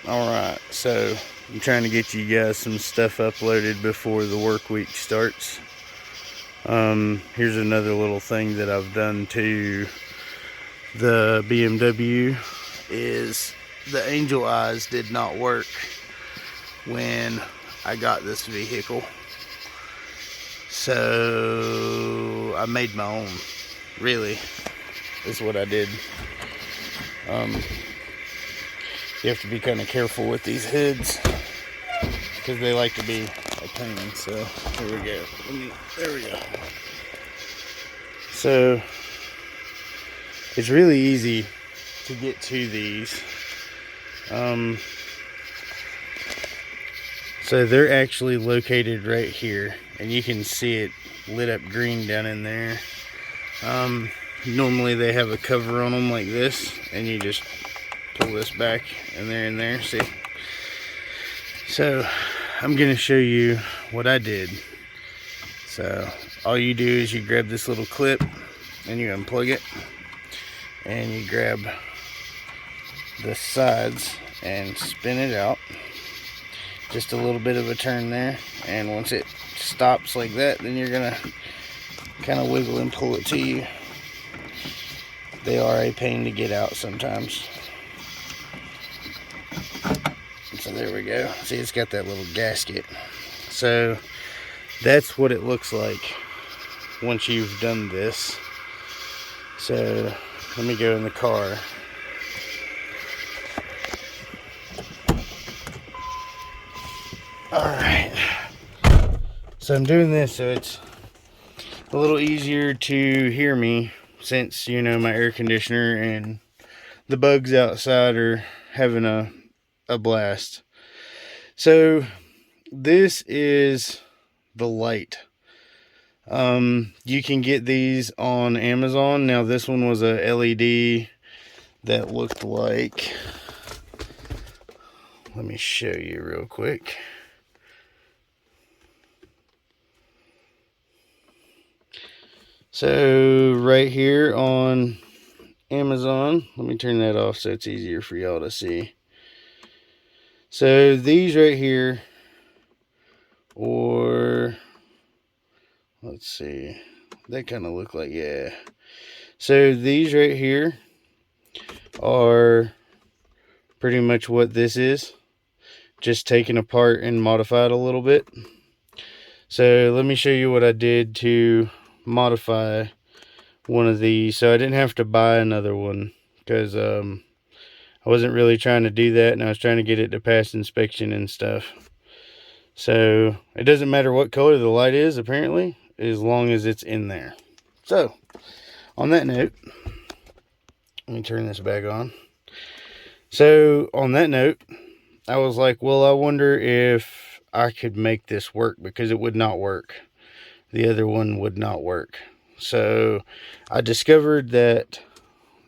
Alright, so I'm trying to get you guys some stuff uploaded before the work week starts. Here's another little thing that I've done to the BMW is the angel eyes did not work when I got this vehicle. So I made my own, really, is what I did. You have to be kind of careful with these hoods because they like to be a pain. So here we go. There we go. So it's really easy to get to these. So they're actually located right here, and you can see it lit up green down in there. Normally they have a cover on them like this, and you just pull this back and there, see? So I'm gonna show you what I did. So all you do is you grab this little clip and you unplug it, and you grab the sides and spin it out. Just a little bit of a turn there, and once it stops like that, then you're gonna kind of wiggle and pull it to you. They are a pain to get out sometimes. So there we go. See, it's got that little gasket. So that's what it looks like once you've done this. So let me go in the car. Alright, so I'm doing this so it's a little easier to hear me, since, you know, my air conditioner and the bugs outside are having a blast. So this is the light. You can get these on Amazon. Now this one was a LED that looked like, let me show you real quick. So right here on Amazon, let me turn that off so it's easier for y'all to see. So these right here, or let's see, they kind of look like, yeah. So these right here are pretty much what this is, just taken apart and modified a little bit. So let me show you what I did to modify one of these. So I didn't have to buy another one because I wasn't really trying to do that, and I was trying to get it to pass inspection and stuff. So it doesn't matter what color the light is, apparently, as long as it's in there. So on that note, let me turn this back on. So on that note, I was like, well, I wonder if I could make this work, because it would not work. The other one would not work. So I discovered that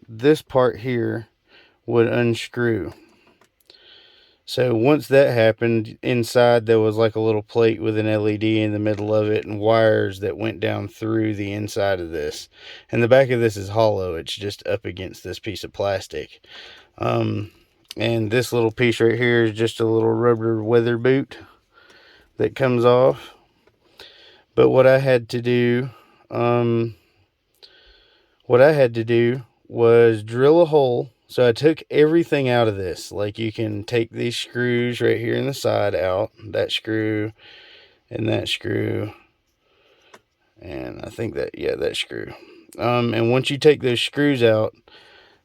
this part here would unscrew. So once that happened, inside there was like a little plate with an LED in the middle of it and wires that went down through the inside of this. And the back of this is hollow. It's just up against this piece of plastic. And this little piece right here is just a little rubber weather boot that comes off. But what I had to do was drill a hole. So I took everything out of this. Like, you can take these screws right here in the side out, that screw and that screw, and I think that, yeah, that screw. And once you take those screws out,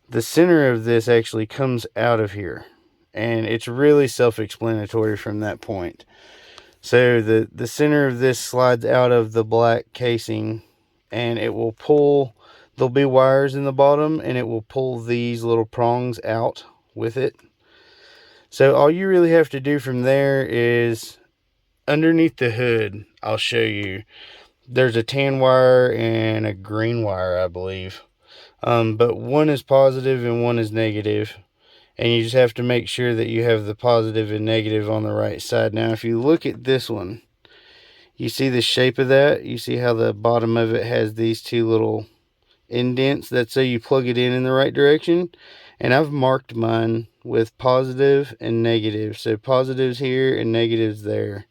the center of this actually comes out of here, and it's really self-explanatory from that point. So the center of this slides out of the black casing, and it will pull, there'll be wires in the bottom, and it will pull these little prongs out with it. So all you really have to do from there is, underneath the hood, I'll show you, there's a tan wire and a green wire, I believe. But one is positive and one is negative. And you just have to make sure that you have the positive and negative on the right side. Now, if you look at this one, you see the shape of that? You see how the bottom of it has these two little indents? That's so you plug it in the right direction. and I've marked mine with positive and negative. So positives here and negatives there.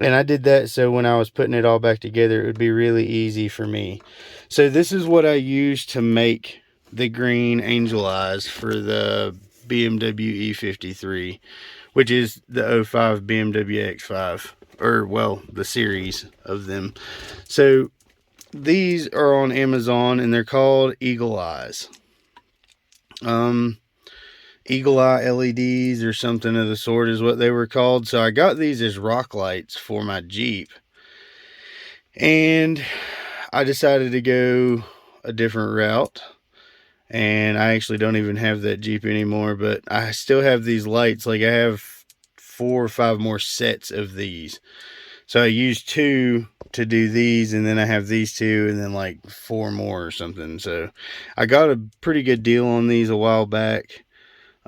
And I did that so when I was putting it all back together, it would be really easy for me. So this is what I used to make the green angel eyes for the BMW E53, which is the 05 BMW X5, or well, the series of them. So these are on Amazon and they're called Eagle Eyes. Eagle Eye LEDs or something of the sort is what they were called. So I got these as rock lights for my Jeep, and I decided to go a different route, and I actually don't even have that Jeep anymore, but I still have these lights. Like, I have 4 or 5 more sets of these. So I used 2 to do these, and then I have these 2, and then like 4 more or something. So I got a pretty good deal on these a while back.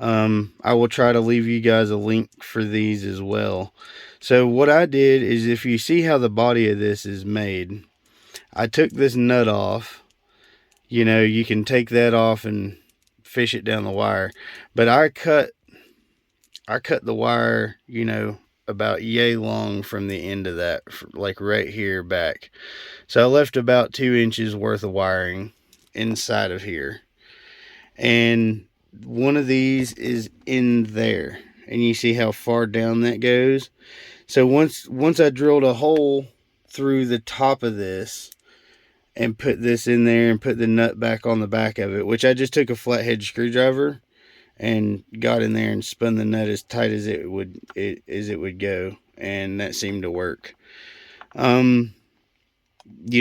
I will try to leave you guys a link for these as well. So what I did is, if you see how the body of this is made, I took this nut off. You know, you can take that off and fish it down the wire, but I cut the wire, you know, about yay long from the end of that, like right here back. So I left about 2 inches worth of wiring inside of here, and one of these is in there, and you see how far down that goes. So once I drilled a hole through the top of this and put this in there and put the nut back on the back of it, which I just took a flathead screwdriver and got in there and spun the nut as tight as it would go, and that seemed to work. You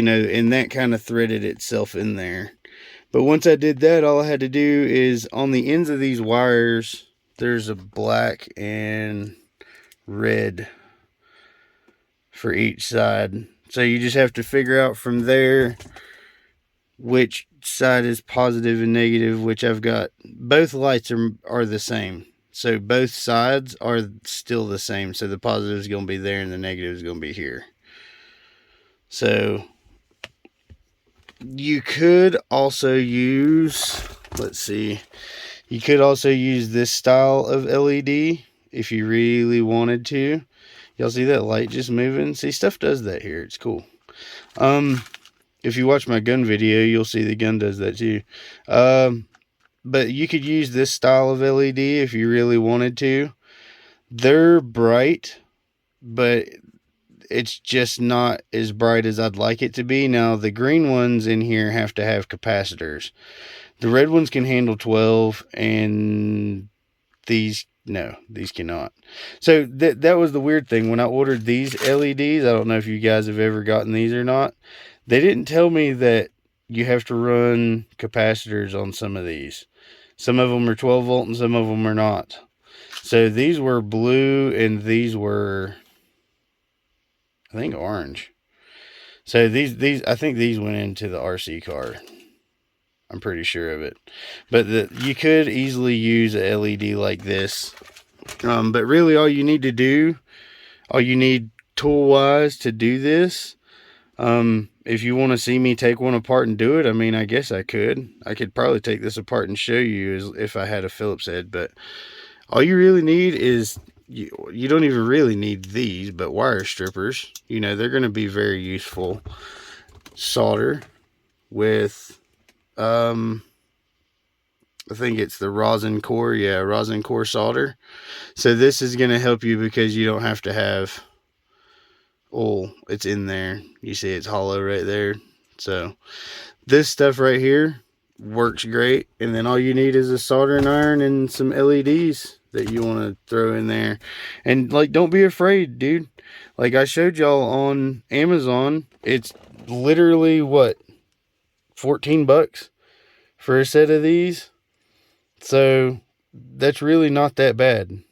know, and that kind of threaded itself in there. But once I did that, all I had to do is, on the ends of these wires, there's a black and red for each side. So you just have to figure out from there which side is positive and negative, which I've got. Both lights are the same. So both sides are still the same. So the positive is going to be there and the negative is going to be here. So you could also use, let's see, you could also use this style of LED if you really wanted to. Y'all see that light just moving? See, stuff does that here. It's cool. If you watch my gun video, you'll see the gun does that too. But you could use this style of LED if you really wanted to. They're bright, but it's just not as bright as I'd like it to be. Now, the green ones in here have to have capacitors. The red ones can handle 12, and these cannot. So that was the weird thing. When I ordered these LEDs, I don't know if you guys have ever gotten these or not, they didn't tell me that you have to run capacitors on some of these. Some of them are 12 volt and some of them are not. So these were blue and these were, I think, orange. So these I think these went into the RC car. I'm pretty sure of it. But you could easily use a LED like this. But really all you need tool-wise to do this, if you want to see me take one apart and do it, I mean, I guess I could. I could probably take this apart and show you if I had a Phillips head. But all you really need is, you don't even really need these, but wire strippers. You know, they're going to be very useful. Solder with, I think it's the rosin core. Yeah, rosin core solder. So this is going to help you because you don't have to have, oh, it's in there. You see it's hollow right there. So this stuff right here works great. And then all you need is a soldering iron and some LEDs that you want to throw in there. And like, don't be afraid, dude. Like I showed y'all on Amazon, it's literally what, 14 bucks for a set of these. So that's really not that bad.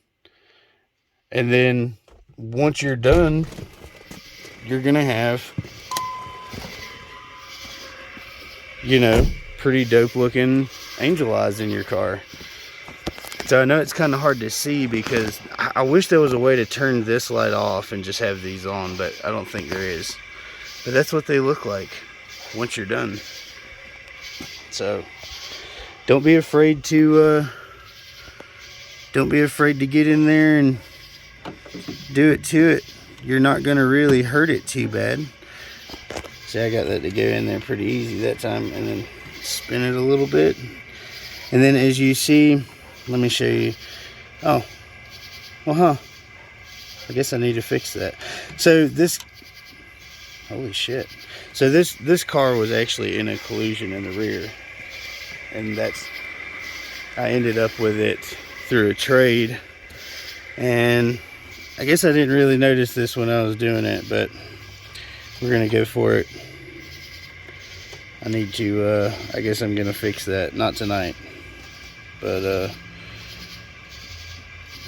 And then once you're done, you're gonna have, you know, pretty dope looking angel eyes in your car. So I know it's kind of hard to see because I wish there was a way to turn this light off and just have these on, but I don't think there is. But that's what they look like once you're done. So don't be afraid to get in there and do it to it. You're not gonna really hurt it too bad. See, I got that to go in there pretty easy that time, and then spin it a little bit. And then as you see, let me show you. Oh, well, I guess I need to fix that. So this, holy shit. So this car was actually in a collision in the rear. And I ended up with it through a trade. And I guess I didn't really notice this when I was doing it, but we're gonna go for it. I need to, I guess I'm gonna fix that. Not tonight, but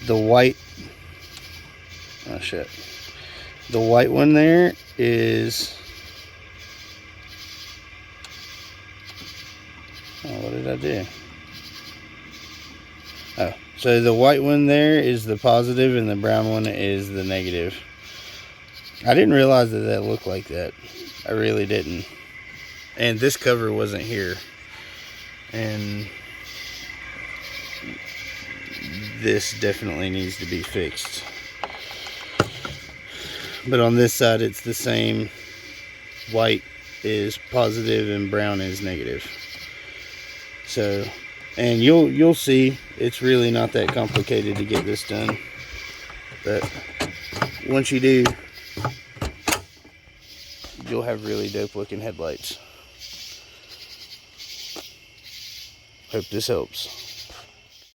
the white, oh shit. The white one there is, oh, what did I do? Oh, so the white one there is the positive and the brown one is the negative. I didn't realize that that looked like that. I really didn't. And this cover wasn't here. And this definitely needs to be fixed. But on this side it's the same. White is positive and brown is negative. So, and you'll see it's really not that complicated to get this done. But once you do, you'll have really dope looking headlights. Hope this helps.